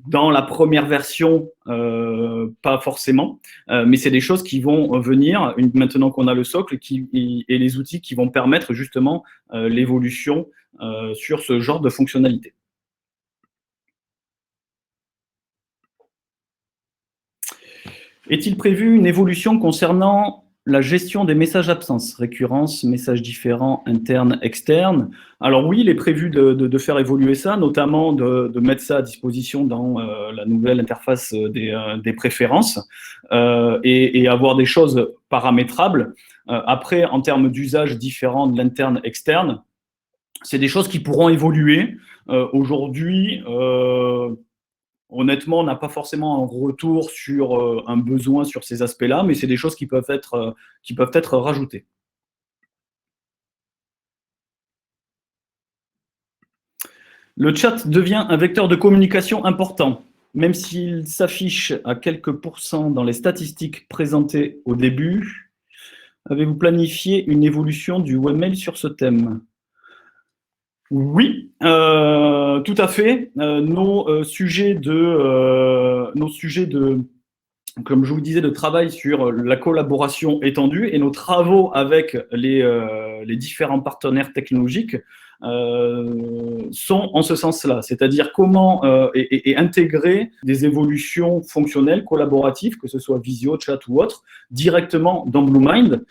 Dans la première version, pas forcément, mais c'est des choses qui vont venir maintenant qu'on a le socle et les outils qui vont permettre justement l'évolution sur ce genre de fonctionnalité. Est-il prévu une évolution concernant la gestion des messages absences, récurrence, messages différents, internes, externes? Alors oui, il est prévu de faire évoluer ça, notamment de mettre ça à disposition dans la nouvelle interface des préférences et avoir des choses paramétrables. Après, en termes d'usage différent de l'interne, externe, c'est des choses qui pourront évoluer. Aujourd'hui, honnêtement, on n'a pas forcément un retour sur un besoin sur ces aspects-là, mais c'est des choses qui peuvent être rajoutées. Le chat devient un vecteur de communication important, même s'il s'affiche à quelques pourcents dans les statistiques présentées au début. Avez-vous planifié une évolution du webmail sur ce thème? Oui, tout à fait. Nos sujets de comme je vous disais, de travail sur la collaboration étendue et nos travaux avec les différents partenaires technologiques sont en ce sens-là, c'est-à-dire comment intégrer des évolutions fonctionnelles, collaboratives, que ce soit visio, chat ou autre, directement dans BlueMind,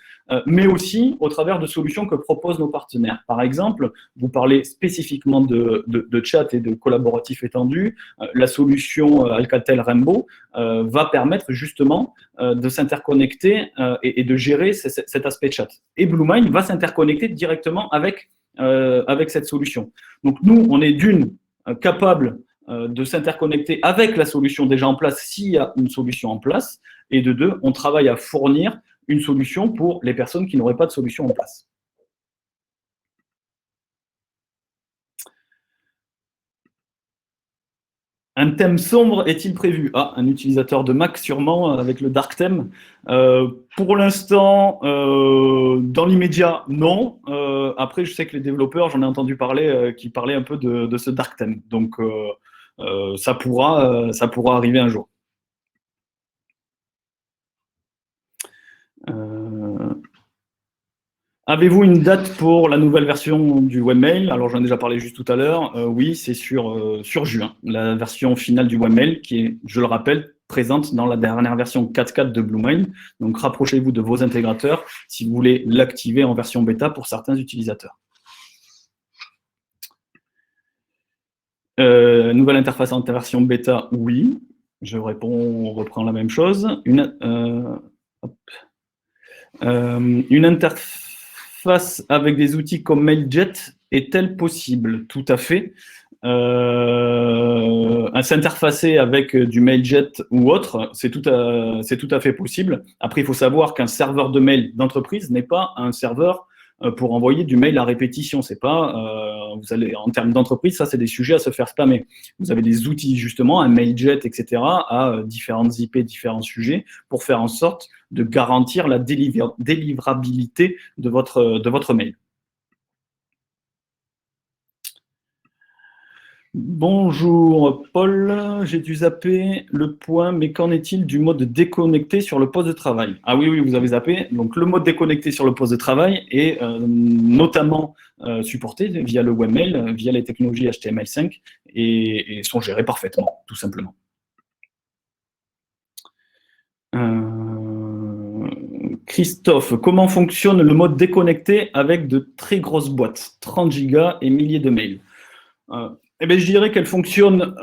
mais aussi au travers de solutions que proposent nos partenaires. Par exemple, vous parlez spécifiquement de chat et de collaboratif étendu, la solution Alcatel Rainbow va permettre justement de s'interconnecter et de gérer cet aspect chat. Et BlueMind va s'interconnecter directement avec cette solution. Donc nous, on est d'une capable de s'interconnecter avec la solution déjà en place s'il y a une solution en place, et de deux, on travaille à fournir une solution pour les personnes qui n'auraient pas de solution en place. Un thème sombre est-il prévu? Ah, un utilisateur de Mac sûrement avec le dark theme. Pour l'instant, dans l'immédiat, non. Après, je sais que les développeurs, j'en ai entendu parler, qui parlaient un peu de ce dark theme. Donc, ça pourra arriver un jour. Avez-vous une date pour la nouvelle version du webmail? Alors, j'en ai déjà parlé juste tout à l'heure. Oui, c'est sur juin, la version finale du webmail qui est, je le rappelle, présente dans la dernière version 4.4 de BlueMind. Donc, rapprochez-vous de vos intégrateurs si vous voulez l'activer en version bêta pour certains utilisateurs. Nouvelle interface en version bêta, oui. Je réponds, on reprend la même chose. Une interface avec des outils comme MailJet est-elle possible? Tout à fait. S'interfacer avec du MailJet ou autre, c'est tout à fait possible. Après, il faut savoir qu'un serveur de mail d'entreprise n'est pas un serveur pour envoyer du mail à répétition. C'est pas, vous allez, en termes d'entreprise, ça, c'est des sujets à se faire spammer. Vous avez des outils, justement, un MailJet, etc., à différentes IP, différents sujets, pour faire en sorte de garantir la délivrabilité de votre mail. Bonjour Paul, j'ai dû zapper le point, mais qu'en est-il du mode déconnecté sur le poste de travail? Ah oui, vous avez zappé. Donc le mode déconnecté sur le poste de travail est notamment supporté via le webmail, via les technologies HTML5 et sont gérés parfaitement, tout simplement. Christophe, comment fonctionne le mode déconnecté avec de très grosses boîtes, 30 gigas et milliers de mails? Eh bien, je dirais qu'elle fonctionne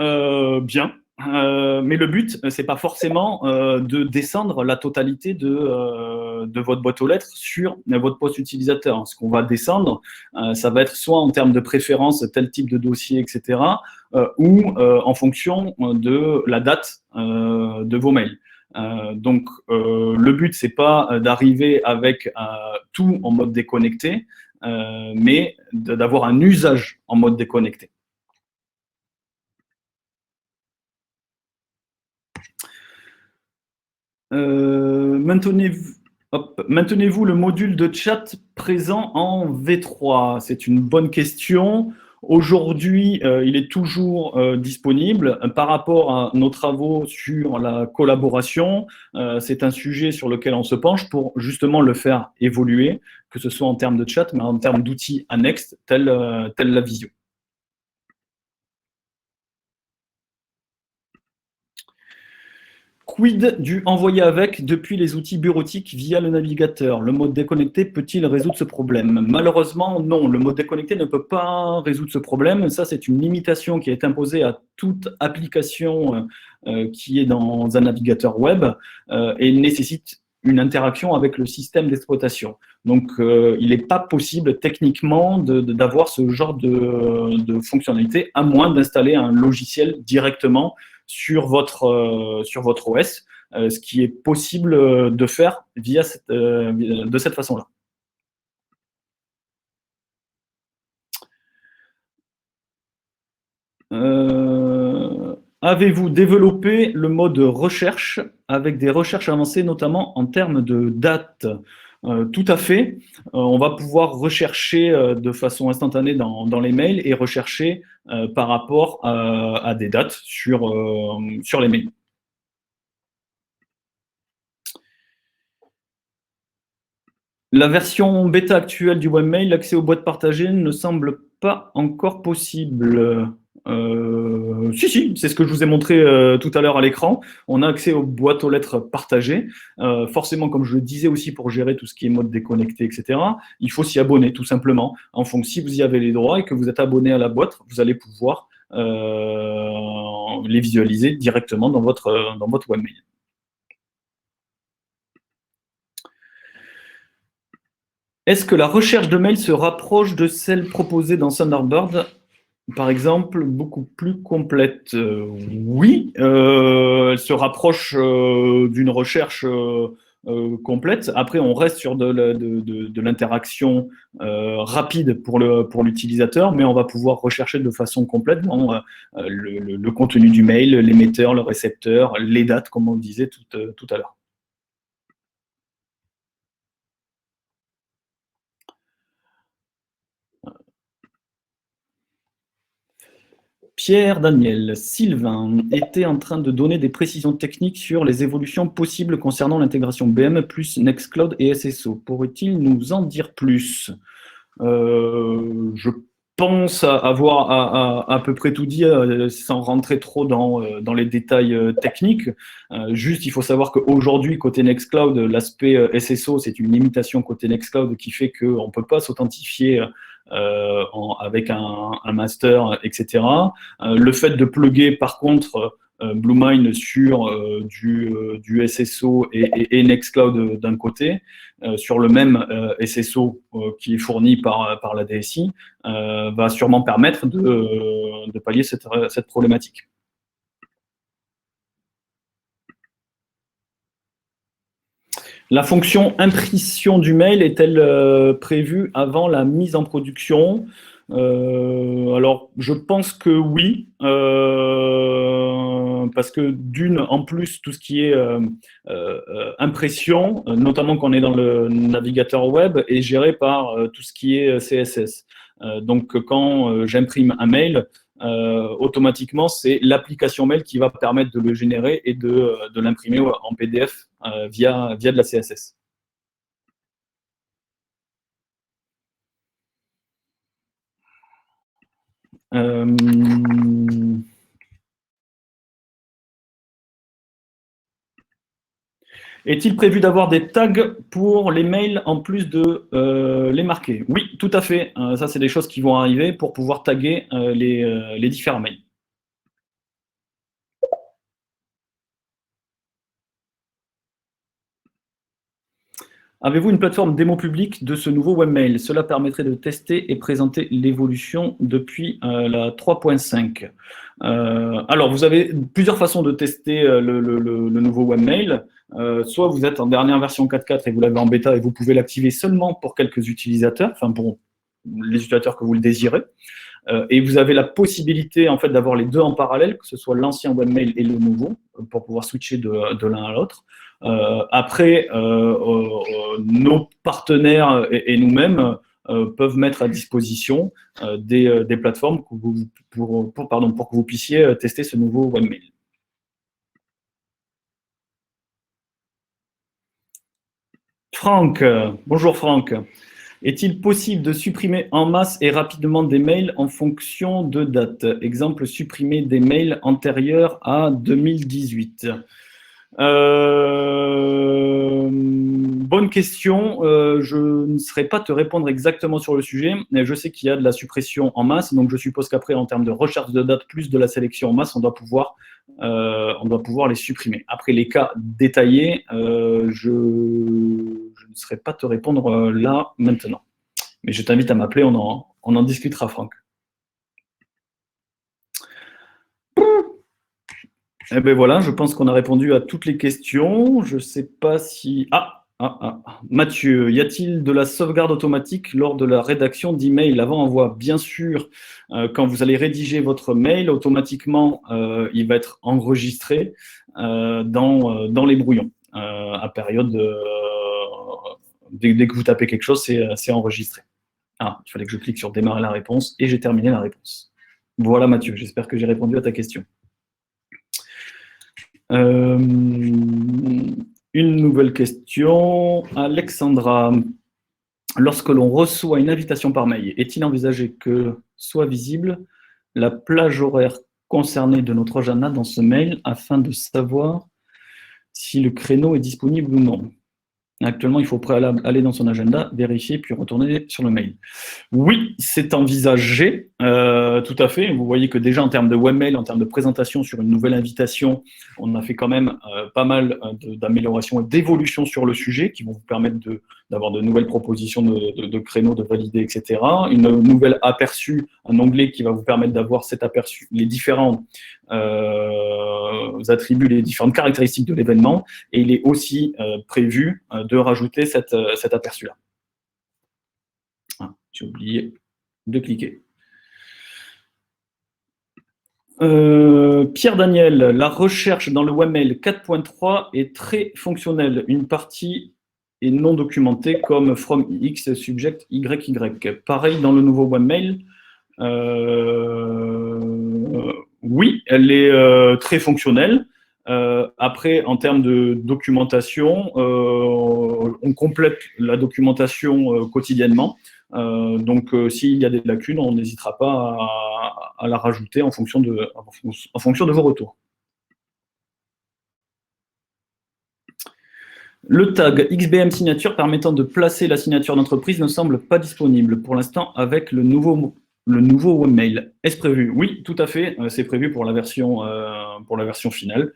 bien, mais le but, c'est pas forcément de descendre la totalité de votre boîte aux lettres sur votre poste utilisateur. Ce qu'on va descendre, ça va être soit en termes de préférence, tel type de dossier, etc., ou en fonction de la date de vos mails. Donc, le but, c'est pas d'arriver avec tout en mode déconnecté, mais d'avoir un usage en mode déconnecté. Maintenez-vous le module de chat présent en V3? C'est une bonne question. Aujourd'hui, il est toujours disponible. Par rapport à nos travaux sur la collaboration, c'est un sujet sur lequel on se penche pour justement le faire évoluer, que ce soit en termes de chat, mais en termes d'outils annexes, tels la visio. Quid du envoyer avec depuis les outils bureautiques via le navigateur? Le mode déconnecté peut-il résoudre ce problème? Malheureusement, non. Le mode déconnecté ne peut pas résoudre ce problème. Ça, c'est une limitation qui est imposée à toute application qui est dans un navigateur web et nécessite une interaction avec le système d'exploitation. Donc, il n'est pas possible techniquement d'avoir ce genre de fonctionnalité, à moins d'installer un logiciel directement sur votre OS, ce qui est possible de faire de cette façon-là. Avez-vous développé le mode recherche avec des recherches avancées, notamment en termes de date? Tout à fait. On va pouvoir rechercher de façon instantanée dans les mails et rechercher par rapport à des dates sur les mails. La version bêta actuelle du webmail, l'accès aux boîtes partagées ne semble pas encore possible. Si, c'est ce que je vous ai montré tout à l'heure à l'écran. On a accès aux boîtes aux lettres partagées. Forcément, comme je le disais aussi, pour gérer tout ce qui est mode déconnecté, etc., il faut s'y abonner tout simplement. En fonction, si vous y avez les droits et que vous êtes abonné à la boîte, vous allez pouvoir les visualiser directement dans votre webmail. Est-ce que la recherche de mail se rapproche de celle proposée dans Thunderbird, par exemple, beaucoup plus complète? Oui, elle se rapproche d'une recherche complète. Après, on reste sur de l'interaction rapide pour l'utilisateur, mais on va pouvoir rechercher de façon complète dans le contenu du mail, l'émetteur, le récepteur, les dates, comme on le disait tout à l'heure. Pierre Daniel, Sylvain était en train de donner des précisions techniques sur les évolutions possibles concernant l'intégration BM plus Nextcloud et SSO. Pourrait-il nous en dire plus? Je pense avoir à peu près tout dit sans rentrer trop dans les détails techniques. Juste, il faut savoir qu'aujourd'hui, côté Nextcloud, l'aspect SSO, c'est une limitation côté Nextcloud qui fait qu'on ne peut pas s'authentifier avec un master, etc. Le fait de plugger, par contre, Bluemine sur du SSO et Nextcloud d'un côté, sur le même SSO qui est fourni par la DSI, va sûrement permettre de pallier cette problématique. La fonction impression du mail est-elle prévue avant la mise en production? Alors, je pense que oui, parce que d'une, en plus, tout ce qui est impression, notamment quand on est dans le navigateur web, est géré par tout ce qui est CSS. Donc, quand j'imprime un mail, automatiquement, c'est l'application mail qui va permettre de le générer et de l'imprimer en PDF via de la CSS. Est-il prévu d'avoir des tags pour les mails en plus de les marquer? Oui, tout à fait. Ça, c'est des choses qui vont arriver pour pouvoir taguer les différents mails. Avez-vous une plateforme démo publique de ce nouveau webmail? Cela permettrait de tester et présenter l'évolution depuis la 3.5. Alors, vous avez plusieurs façons de tester le nouveau webmail. Soit vous êtes en dernière version 4.4 et vous l'avez en bêta et vous pouvez l'activer seulement pour quelques utilisateurs, enfin pour les utilisateurs que vous le désirez. Et vous avez la possibilité en fait d'avoir les deux en parallèle, que ce soit l'ancien webmail et le nouveau, pour pouvoir switcher de l'un à l'autre. Après, nos partenaires et nous-mêmes peuvent mettre à disposition des plateformes pour que vous puissiez tester ce nouveau webmail. Franck, bonjour Franck. Est-il possible de supprimer en masse et rapidement des mails en fonction de date? Exemple, supprimer des mails antérieurs à 2018. Bonne question. Je ne saurais pas te répondre exactement sur le sujet, mais je sais qu'il y a de la suppression en masse, donc je suppose qu'après, en termes de recherche de date plus de la sélection en masse, on doit pouvoir les supprimer. Après, les cas détaillés, je ne saurais pas te répondre là, maintenant. Mais je t'invite à m'appeler, on en discutera, Franck. Eh bien voilà, je pense qu'on a répondu à toutes les questions. Je ne sais pas si… Mathieu, y a-t-il de la sauvegarde automatique lors de la rédaction d'email avant envoi? Bien sûr, quand vous allez rédiger votre mail, automatiquement, il va être enregistré dans les brouillons. À période, dès que vous tapez quelque chose, c'est enregistré. Ah, il fallait que je clique sur démarrer la réponse et j'ai terminé la réponse. Voilà Mathieu, j'espère que j'ai répondu à ta question. Une nouvelle question. Alexandra, Lorsque l'on reçoit une invitation par mail, est-il envisagé que soit visible la plage horaire concernée de notre agenda dans ce mail afin de savoir si le créneau est disponible ou non? Actuellement, il faut préalable aller dans son agenda, vérifier, puis retourner sur le mail. Oui, c'est envisagé, tout à fait. Vous voyez que déjà en termes de webmail, en termes de présentation sur une nouvelle invitation, on a fait quand même pas mal d'améliorations et d'évolutions sur le sujet qui vont vous permettre d'avoir de nouvelles propositions de créneaux, de valider, etc. Une nouvelle aperçu, un onglet qui va vous permettre d'avoir cet aperçu, les différents attributs, les différentes caractéristiques de l'événement. Et il est aussi prévu de rajouter cet aperçu-là. Ah, j'ai oublié de cliquer. Pierre Daniel, la recherche dans le webmail 4.3 est très fonctionnelle. Une partie est non documentée comme from X subject YY. Pareil dans le nouveau webmail. Oui, elle est très fonctionnelle. Après, en termes de documentation, on complète la documentation quotidiennement. Donc, s'il y a des lacunes, on n'hésitera pas à la rajouter en fonction de vos retours. Le tag XBM signature permettant de placer la signature d'entreprise ne semble pas disponible pour l'instant avec le nouveau webmail. Est-ce prévu? Oui, tout à fait. C'est prévu pour la version finale,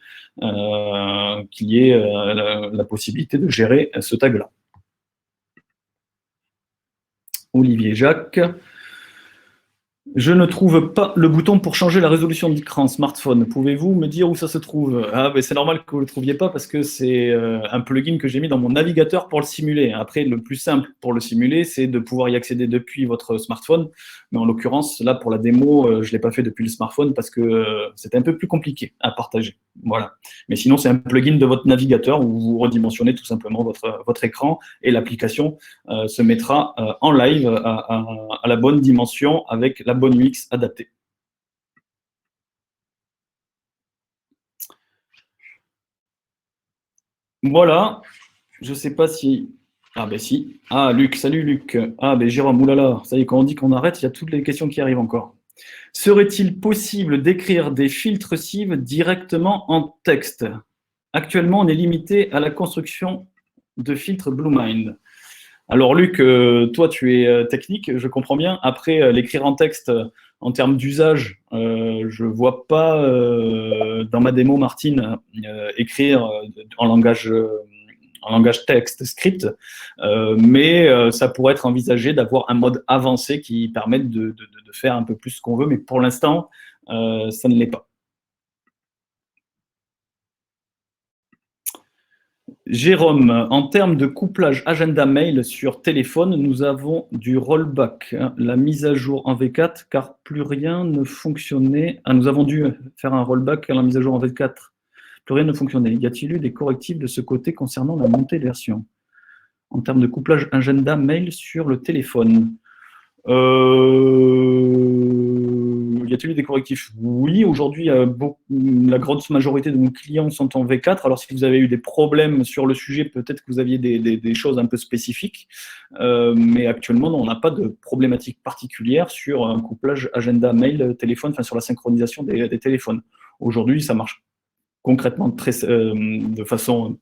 qu'il y ait la possibilité de gérer ce tag-là. Olivier Jacques. Je ne trouve pas le bouton pour changer la résolution d'écran smartphone. Pouvez-vous me dire où ça se trouve? Ah, ben c'est normal que vous ne le trouviez pas parce que c'est un plugin que j'ai mis dans mon navigateur pour le simuler. Après, le plus simple pour le simuler, c'est de pouvoir y accéder depuis votre smartphone. Mais en l'occurrence, là, pour la démo, je ne l'ai pas fait depuis le smartphone parce que c'était un peu plus compliqué à partager. Voilà. Mais sinon, c'est un plugin de votre navigateur où vous redimensionnez tout simplement votre écran et l'application se mettra en live à la bonne dimension avec la bonne UX adaptée. Voilà, je ne sais pas si... Ah ben si. Ah Luc, salut Luc. Ah ben Jérôme, oulala, ça y est, quand on dit qu'on arrête, il y a toutes les questions qui arrivent encore. Serait-il possible d'écrire des filtres cives directement en texte? Actuellement, on est limité à la construction de filtres Bluemind. Alors Luc, toi tu es technique, je comprends bien. Après, l'écrire en texte, en termes d'usage, je ne vois pas dans ma démo Martine écrire en langage texte, script, mais ça pourrait être envisagé d'avoir un mode avancé qui permette de faire un peu plus ce qu'on veut, mais pour l'instant, ça ne l'est pas. Jérôme, en termes de couplage agenda mail sur téléphone, nous avons du rollback, hein, la mise à jour en V4, car plus rien ne fonctionnait. Ah, nous avons dû faire un rollback à la mise à jour en V4. Plus rien ne fonctionnait. Y a-t-il eu des correctifs de ce côté concernant la montée de version en termes de couplage agenda mail sur le téléphone? Y a-t-il eu des correctifs? Oui, aujourd'hui, la grande majorité de nos clients sont en V4. Alors, si vous avez eu des problèmes sur le sujet, peut-être que vous aviez des choses un peu spécifiques. Mais actuellement, non, on n'a pas de problématique particulière sur un couplage agenda mail téléphone, enfin sur la synchronisation des téléphones. Aujourd'hui, ça marche concrètement de façon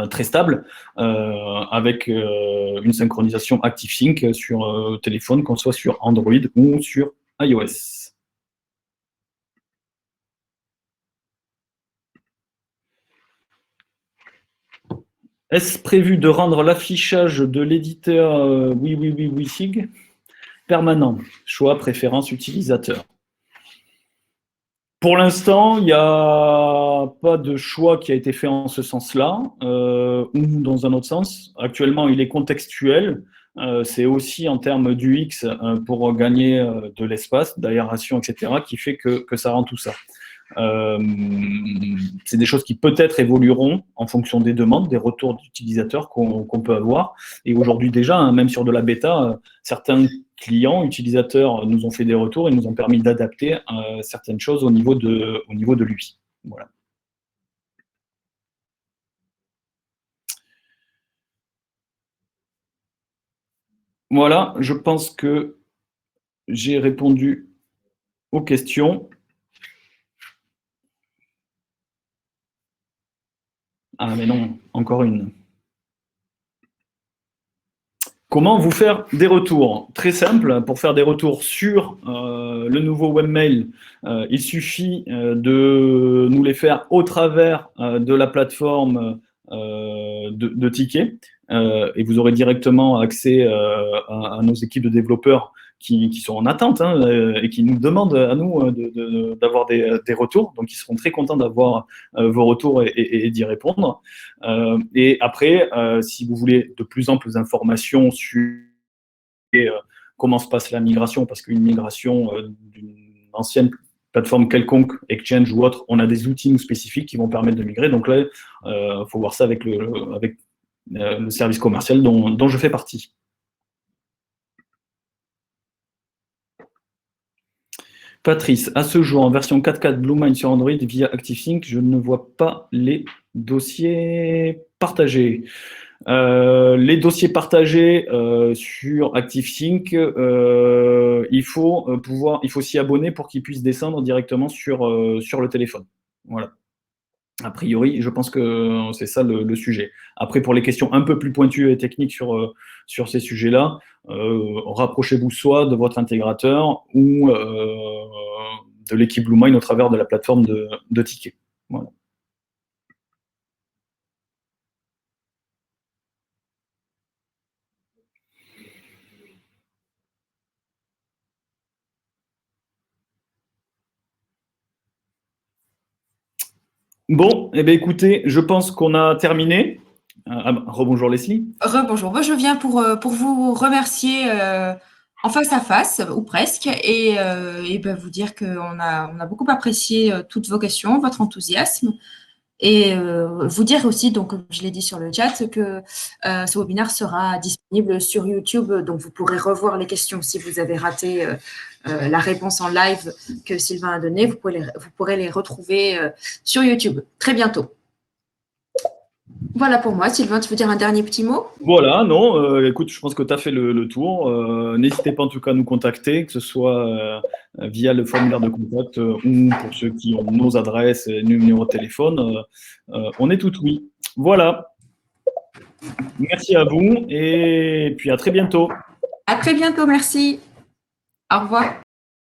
très stable, avec une synchronisation ActiveSync sur téléphone, qu'on soit sur Android ou sur iOS. Est-ce prévu de rendre l'affichage de l'éditeur WiSig permanent? Choix, préférence, utilisateur. Pour l'instant, il n'y a pas de choix qui a été fait en ce sens-là, ou dans un autre sens. Actuellement, il est contextuel. C'est aussi en termes d'UX pour gagner de l'espace, d'aération, etc., qui fait que ça rend tout ça. C'est des choses qui peut-être évolueront en fonction des demandes, des retours d'utilisateurs qu'on peut avoir. Et aujourd'hui déjà, hein, même sur de la bêta, certains clients, utilisateurs nous ont fait des retours et nous ont permis d'adapter certaines choses au niveau de l'UI. Voilà. Voilà, je pense que j'ai répondu aux questions. Ah mais non, encore une. Comment vous faire des retours? Très simple, pour faire des retours sur le nouveau webmail, il suffit de nous les faire au travers de la plateforme de tickets et vous aurez directement accès à nos équipes de développeurs qui sont en attente et qui nous demandent à nous d'avoir des retours. Donc, ils seront très contents d'avoir vos retours et d'y répondre. Et après, si vous voulez de plus amples informations sur comment se passe la migration, parce qu'une migration d'une ancienne plateforme quelconque, Exchange ou autre, on a des outils nous spécifiques qui vont permettre de migrer. Donc là, il faut voir ça avec le service commercial dont je fais partie. Patrice, à ce jour, en version 4.4 Bluemind sur Android via ActiveSync, je ne vois pas les dossiers partagés. Les dossiers partagés sur ActiveSync, il faut s'y abonner pour qu'ils puissent descendre directement sur le téléphone. Voilà. A priori, je pense que c'est ça le sujet. Après, pour les questions un peu plus pointues et techniques sur ces sujets-là, rapprochez-vous soit de votre intégrateur ou de l'équipe Bluemind au travers de la plateforme de tickets. Voilà. Bon, eh bien, écoutez, je pense qu'on a terminé. Rebonjour Leslie. Rebonjour. Moi, je viens pour vous remercier en face à face, ou presque, et ben, vous dire qu'on a beaucoup apprécié toutes vos questions, votre enthousiasme. Et vous dire aussi, donc, comme je l'ai dit sur le chat, que ce webinaire sera disponible sur YouTube. Donc, vous pourrez revoir les questions si vous avez raté la réponse en live que Sylvain a donnée. Vous pourrez les retrouver sur YouTube très bientôt. Voilà pour moi. Sylvain, tu veux dire un dernier petit mot? Voilà, non, écoute, je pense que tu as fait le tour. N'hésitez pas en tout cas à nous contacter, que ce soit via le formulaire de contact ou pour ceux qui ont nos adresses et nos numéros de téléphone. On est tout oui. Voilà. Merci à vous et puis à très bientôt. À très bientôt. Merci. Au revoir.